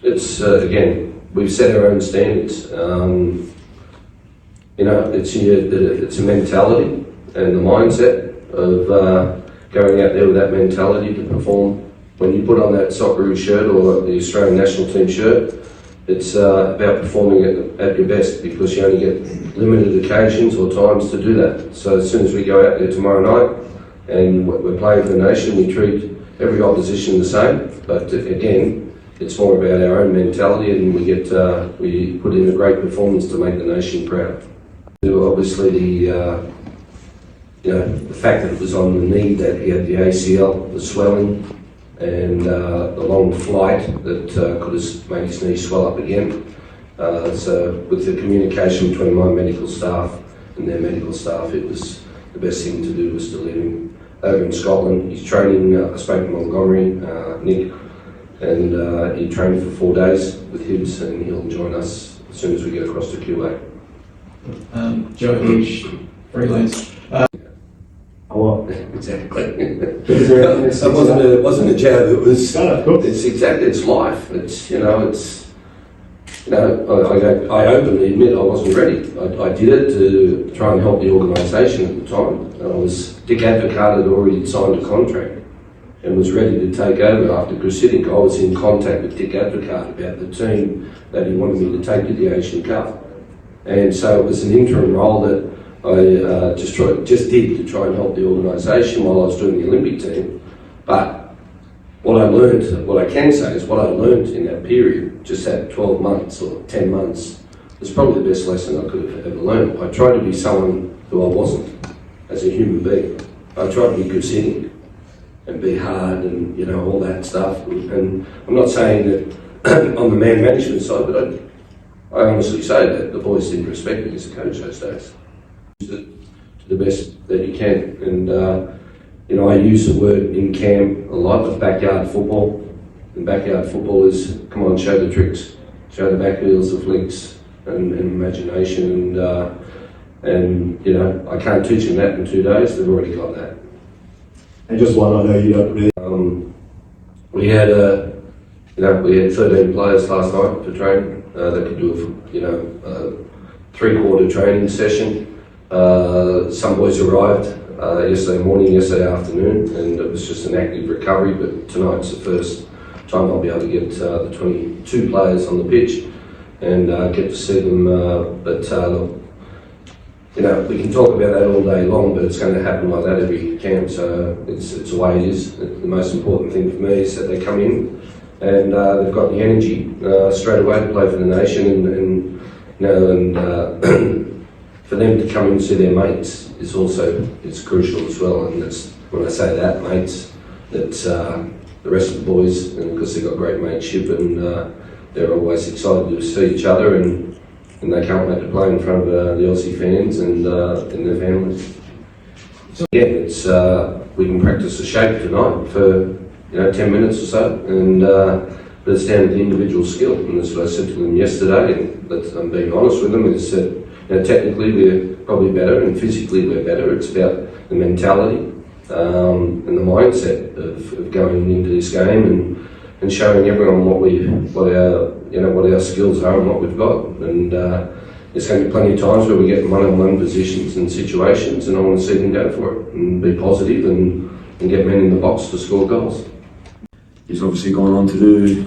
It's again, we've set our own standards. It's a mentality and the mindset of going out there with that mentality to perform. When you put on that Socceroos shirt or the Australian national team shirt, it's about performing at your best, because you only get limited occasions or times to do that. So as soon as we go out there tomorrow night and we're playing for the nation, we treat every opposition the same. But again, it's more about our own mentality, and we put in a great performance to make the nation proud. Obviously, the fact that it was on the knee, that he had the ACL, the swelling, and the long flight that could have made his knee swell up again. So with the communication between my medical staff and their medical staff, it was the best thing to do was to leave him over in Scotland. He's training, I spoke to Montgomery, Nick, and he trained for 4 days with Hibs, and he'll join us as soon as we get across to QA. Joe Hitch, freelance. Exactly. It wasn't a jab. It was. It's exactly. It's life. It's I openly admit I wasn't ready. I did it to try and help the organisation at the time. Dick Advocaat had already signed a contract and was ready to take over after Grisidic. I was in contact with Dick Advocaat about the team that he wanted me to take to the Asian Cup, and so it was an interim role that I just did to try and help the organisation while I was doing the Olympic team. But what I can say is what I learned in that period, just that 12 months or 10 months, was probably the best lesson I could have ever learned. I tried to be someone who I wasn't as a human being. I tried to be good sitting and be hard and all that stuff. And I'm not saying that on the man management side, but I honestly say that the boys didn't respect me as a coach those days. To the best that you can, and I use the word in camp a lot of backyard football. And backyard football is come on, show the tricks, show the back wheels, the flicks, and imagination, and I can't teach them that in 2 days. They've already got that. And just one, I know you don't really. We had 13 players last night for training that could do a 3-quarter training session. Some boys arrived yesterday morning, yesterday afternoon, and it was just an active recovery, but tonight's the first time I'll be able to get the 22 players on the pitch and get to see them. We can talk about that all day long, but it's going to happen like that every camp, so it's the way it is. The most important thing for me is that they come in and they've got the energy straight away to play for the nation, and for them to come and see their mates is crucial as well. And that's when I say that, mates, that's the rest of the boys, and because they've got great mateship, and they're always excited to see each other, and they can't wait to play in front of the Aussie fans and their families. So again, it's we can practice the shape tonight for 10 minutes or so, and but it's down to the individual skill, and that's what I said to them yesterday. And I'm being honest with them, is that technically we're probably better, and physically we're better. It's about the mentality and the mindset of going into this game and showing everyone what our skills are and what we've got. And there's going to be plenty of times where we get one-on-one positions and situations, and I want to see them go for it and be positive and get men in the box to score goals. He's obviously gone on to do,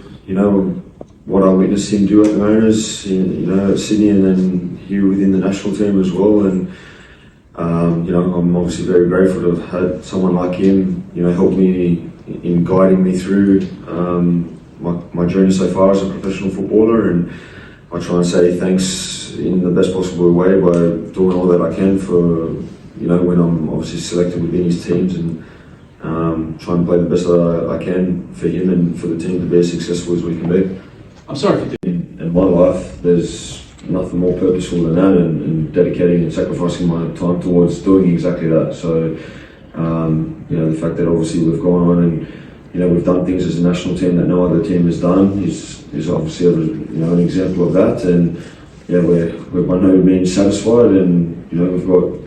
what I witnessed him do at the Mariners, at Sydney, and then here within the national team as well. And I'm obviously very grateful to have had someone like him, help me in guiding me through my journey so far as a professional footballer. And I try and say thanks in the best possible way by doing all that I can for, when I'm obviously selected within his teams, and try and play the best that I can for him and for the team to be as successful as we can be. I'm sorry for In my life, there's nothing more purposeful than that, and dedicating and sacrificing my time towards doing exactly that. So, the fact that obviously we've gone on and we've done things as a national team that no other team has done is obviously an example of that. And we're by no means satisfied, and we've got,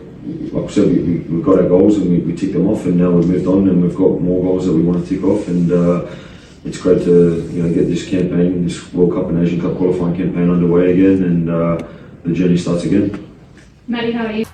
like I said, we've got our goals and we tick them off, and now we've moved on and we've got more goals that we want to tick off. And it's great to get this campaign, this World Cup and Asian Cup qualifying campaign underway again, and the journey starts again. Maddie, how are you?